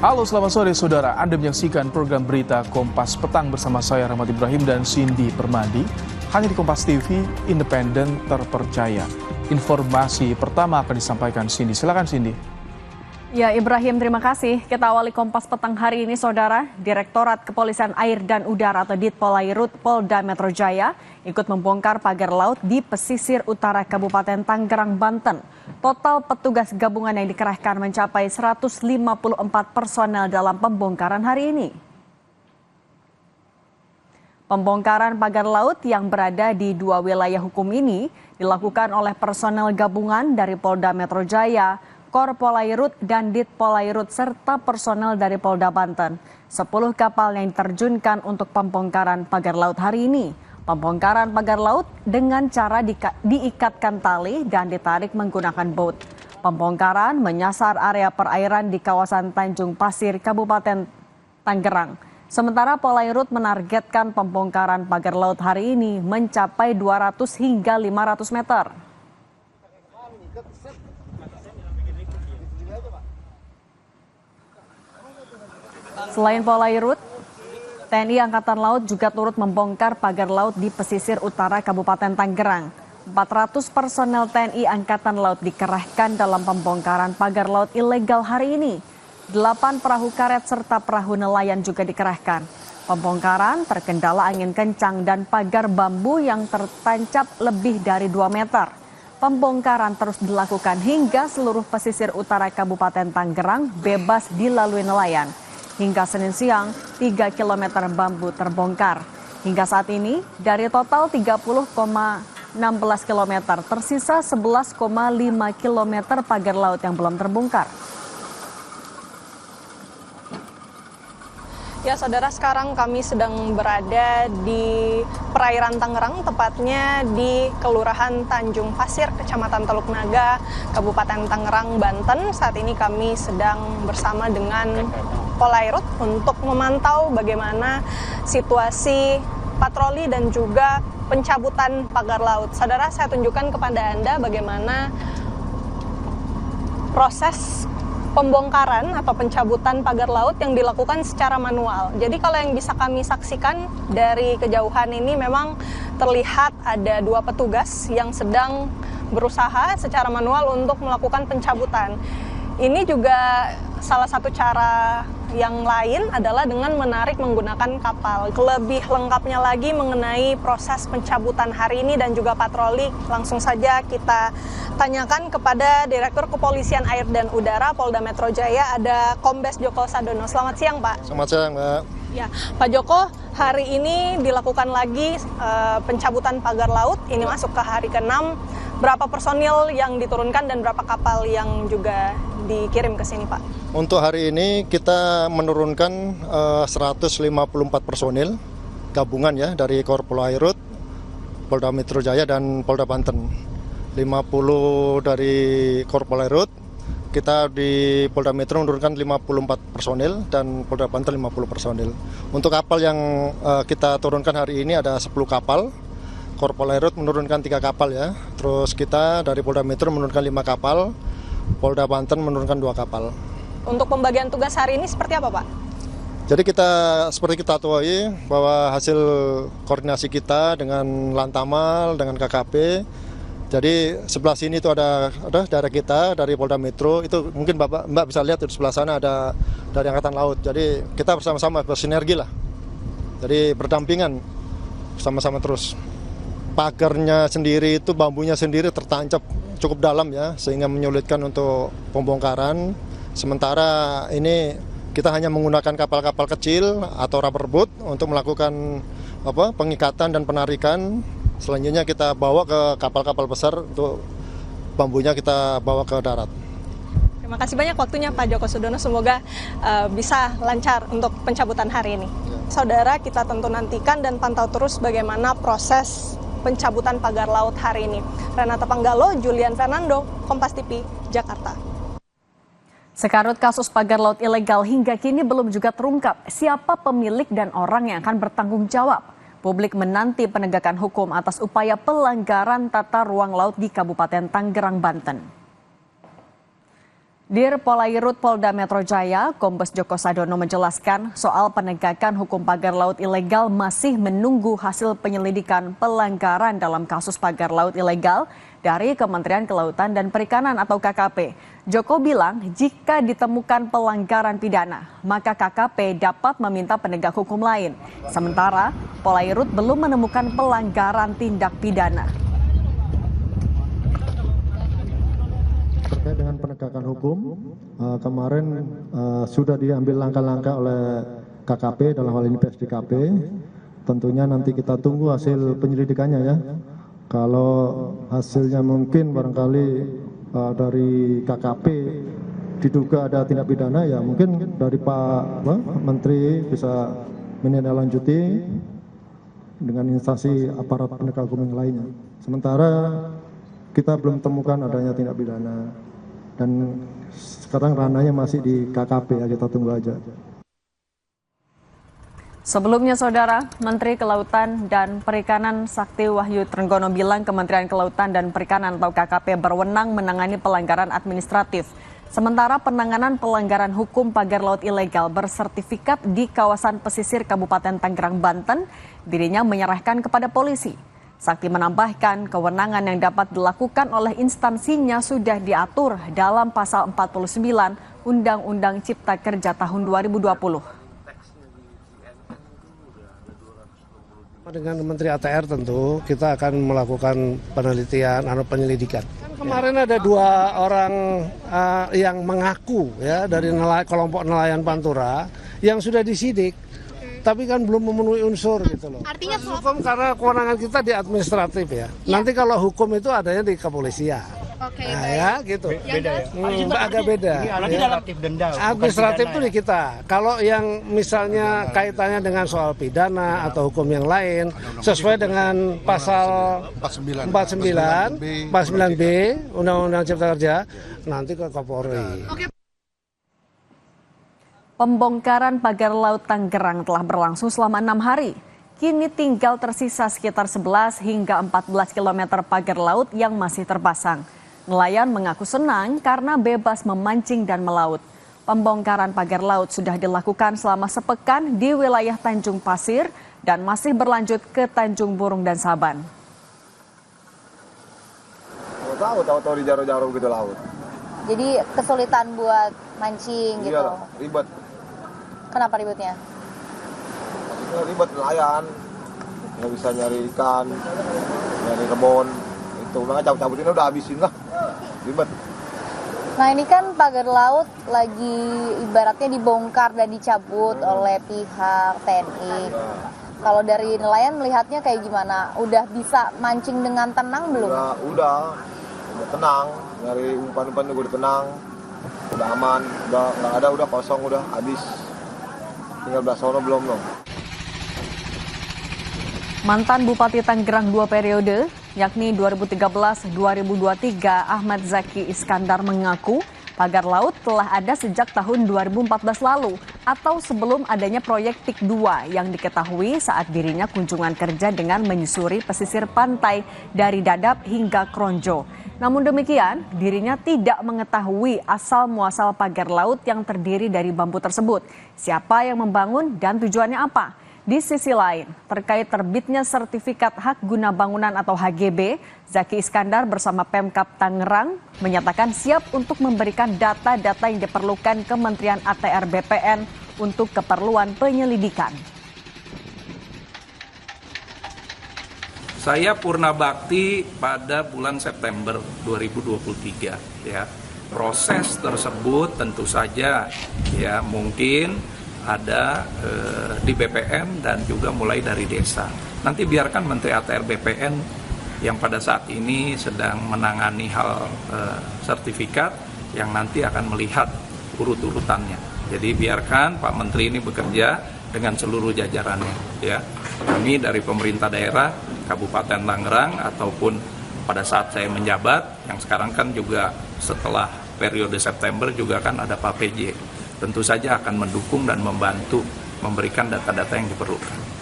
Halo, selamat sore saudara. Anda menyaksikan program berita Kompas Petang bersama saya Rahmat Ibrahim dan Cindy Permadi. Hanya di Kompas TV, independen terpercaya. Informasi pertama akan disampaikan Cindy. Silakan Cindy. Ya Ibrahim, terima kasih. Kita awali Kompas Petang hari ini saudara. Direktorat Kepolisian Air dan Udara atau Ditpolairut Polda Metro Jaya ikut membongkar pagar laut di pesisir utara Kabupaten Tangerang, Banten. Total petugas gabungan yang dikerahkan mencapai 154 personel dalam pembongkaran hari ini. Pembongkaran pagar laut yang berada di dua wilayah hukum ini dilakukan oleh personel gabungan dari Polda Metro Jaya, Korpolairut dan Ditpolairut serta personel dari Polda Banten. 10 kapal yang diterjunkan untuk pembongkaran pagar laut hari ini. Pembongkaran pagar laut dengan cara diikatkan tali dan ditarik menggunakan boat. Pembongkaran menyasar area perairan di kawasan Tanjung Pasir, Kabupaten Tangerang. Sementara Polairut menargetkan pembongkaran pagar laut hari ini mencapai 200 hingga 500 meter. Selain Polairut, TNI Angkatan Laut juga turut membongkar pagar laut di pesisir utara Kabupaten Tangerang. 400 personel TNI Angkatan Laut dikerahkan dalam pembongkaran pagar laut ilegal hari ini. 8 perahu karet serta perahu nelayan juga dikerahkan. Pembongkaran terkendala angin kencang dan pagar bambu yang tertancap lebih dari 2 meter. Pembongkaran terus dilakukan hingga seluruh pesisir utara Kabupaten Tangerang bebas dilalui nelayan. Hingga Senin siang, 3 km bambu terbongkar. Hingga saat ini, dari total 30,16 km, tersisa 11,5 km pagar laut yang belum terbongkar. Ya saudara, sekarang kami sedang berada di perairan Tangerang, tepatnya di Kelurahan Tanjung Pasir, Kecamatan Teluk Naga, Kabupaten Tangerang, Banten. Saat ini kami sedang bersama dengan Polairut untuk memantau bagaimana situasi patroli dan juga pencabutan pagar laut. Saudara, saya tunjukkan kepada Anda bagaimana proses pembongkaran atau pencabutan pagar laut yang dilakukan secara manual. Jadi kalau yang bisa kami saksikan dari kejauhan ini memang terlihat ada 2 petugas yang sedang berusaha secara manual untuk melakukan pencabutan. Ini juga salah satu cara yang lain adalah dengan menarik menggunakan kapal. Lebih lengkapnya lagi mengenai proses pencabutan hari ini dan juga patroli, langsung saja kita tanyakan kepada Direktur Kepolisian Air dan Udara Polda Metro Jaya, ada Kombes Joko Sadono. Selamat siang, Pak. Selamat siang, Mbak. Ya, Pak Joko, hari ini dilakukan lagi pencabutan pagar laut. Ini masuk ke hari ke-6. Berapa personil yang diturunkan dan berapa kapal yang juga dikirim ke sini, Pak? Untuk hari ini kita menurunkan 154 personil gabungan ya dari Korpolairut, Polda Metro Jaya dan Polda Banten. 50 dari Korpolairut, kita di Polda Metro menurunkan 54 personil dan Polda Banten 50 personil. Untuk kapal yang kita turunkan hari ini ada 10 kapal. Korpolairut menurunkan 3 kapal ya. Terus kita dari Polda Metro menurunkan 5 kapal. Polda Banten menurunkan 2 kapal. Untuk pembagian tugas hari ini seperti apa, Pak? Jadi seperti kita ketahui bahwa hasil koordinasi kita dengan Lantamal, dengan KKP. Jadi sebelah sini itu ada daerah kita dari Polda Metro, itu mungkin Mbak bisa lihat di sebelah sana ada dari Angkatan Laut. Jadi kita bersama-sama bersinergi lah. Jadi berdampingan sama-sama terus. Pagarnya sendiri itu bambunya sendiri tertancap cukup dalam ya, sehingga menyulitkan untuk pembongkaran. Sementara ini kita hanya menggunakan kapal-kapal kecil atau rubber boat untuk melakukan pengikatan dan penarikan. Selanjutnya kita bawa ke kapal-kapal besar untuk bambunya kita bawa ke darat. Terima kasih banyak waktunya Pak Joko Sadono, semoga bisa lancar untuk pencabutan hari ini. Saudara, kita tentu nantikan dan pantau terus bagaimana proses pencabutan pagar laut hari ini. Renata Panggalo, Julian Fernando, Kompas TV, Jakarta. Sekarut kasus pagar laut ilegal hingga kini belum juga terungkap siapa pemilik dan orang yang akan bertanggung jawab. Publik menanti penegakan hukum atas upaya pelanggaran tata ruang laut di Kabupaten Tangerang, Banten. Dir Polairut Polda Metro Jaya, Kombes Joko Sadono menjelaskan soal penegakan hukum pagar laut ilegal masih menunggu hasil penyelidikan pelanggaran dalam kasus pagar laut ilegal dari Kementerian Kelautan dan Perikanan atau KKP. Joko bilang jika ditemukan pelanggaran pidana, maka KKP dapat meminta penegak hukum lain. Sementara Polairut belum menemukan pelanggaran tindak pidana. Terkait dengan penegakan hukum, kemarin sudah diambil langkah-langkah oleh KKP dalam hal ini PSDKP. Tentunya nanti kita tunggu hasil penyelidikannya ya. Kalau hasilnya mungkin barangkali dari KKP diduga ada tindak pidana, ya mungkin dari Pak Menteri bisa menindaklanjuti dengan instansi aparat penegak hukum yang lainnya. Sementara kita belum temukan adanya tindak pidana dan sekarang ranahnya masih di KKP ya, kita tunggu aja. Sebelumnya, Saudara, Menteri Kelautan dan Perikanan Sakti Wahyu Trenggono bilang Kementerian Kelautan dan Perikanan atau KKP berwenang menangani pelanggaran administratif. Sementara penanganan pelanggaran hukum pagar laut ilegal bersertifikat di kawasan pesisir Kabupaten Tangerang, Banten, dirinya menyerahkan kepada polisi. Sakti menambahkan kewenangan yang dapat dilakukan oleh instansinya sudah diatur dalam pasal 49 Undang-Undang Cipta Kerja tahun 2020. Dengan Menteri ATR tentu kita akan melakukan penelitian atau penyelidikan. Kemarin ada 2 orang yang mengaku ya dari kelompok nelayan Pantura yang sudah disidik, tapi kan belum memenuhi unsur gitu loh. Artinya hukum karena kewenangan kita di administratif ya. Nanti kalau hukum itu adanya di kepolisian. Oke, nah, ya gitu. Beda ya. Agak beda. Administratif denda. Administratif itu di kita. Kalau yang misalnya kaitannya dengan soal pidana atau hukum yang lain sesuai dengan pasal 49B Undang-Undang Cipta Kerja nanti ke Kapolri. Pembongkaran pagar laut Tangerang telah berlangsung selama 6 hari. Kini tinggal tersisa sekitar 11 hingga 14 km pagar laut yang masih terpasang. Nelayan mengaku senang karena bebas memancing dan melaut. Pembongkaran pagar laut sudah dilakukan selama sepekan di wilayah Tanjung Pasir dan masih berlanjut ke Tanjung Burung dan Saban. Tahu di jaro-jaro gitu laut. Jadi kesulitan buat mancing gitu. Iya, ribet. Kenapa ribetnya? Ribet nelayan, nggak bisa nyari ikan, nyari rebon. Itu udah cabut-cabutin udah habisin lah, ribet. Nah ini kan pagar laut lagi ibaratnya dibongkar dan dicabut oleh pihak TNI. Kalau dari nelayan melihatnya kayak gimana? Udah bisa mancing dengan tenang belum? Udah tenang, nyari umpan-umpan juga udah tenang, udah aman, udah nggak ada, udah kosong, udah habis. Tinggal belas sono belum loh. Mantan Bupati Tangerang 2 periode, yakni 2013-2023, Ahmad Zaki Iskandar mengaku pagar laut telah ada sejak tahun 2014 lalu atau sebelum adanya proyek TIK 2 yang diketahui saat dirinya kunjungan kerja dengan menyusuri pesisir pantai dari Dadap hingga Kronjo. Namun demikian, dirinya tidak mengetahui asal-muasal pagar laut yang terdiri dari bambu tersebut, siapa yang membangun dan tujuannya apa. Di sisi lain, terkait terbitnya sertifikat hak guna bangunan atau HGB, Zaki Iskandar bersama Pemkab Tangerang menyatakan siap untuk memberikan data-data yang diperlukan Kementerian ATR BPN untuk keperluan penyelidikan. Saya purna bakti pada bulan September 2023 ya. Proses tersebut tentu saja ya mungkin ada di BPN dan juga mulai dari desa. Nanti biarkan Menteri ATR BPN yang pada saat ini sedang menangani hal sertifikat yang nanti akan melihat urut-urutannya. Jadi biarkan Pak Menteri ini bekerja dengan seluruh jajarannya ya. Kami dari pemerintah daerah Kabupaten Tangerang ataupun pada saat saya menjabat yang sekarang kan juga setelah periode September juga kan ada Pak PJ. Tentu saja akan mendukung dan membantu memberikan data-data yang diperlukan.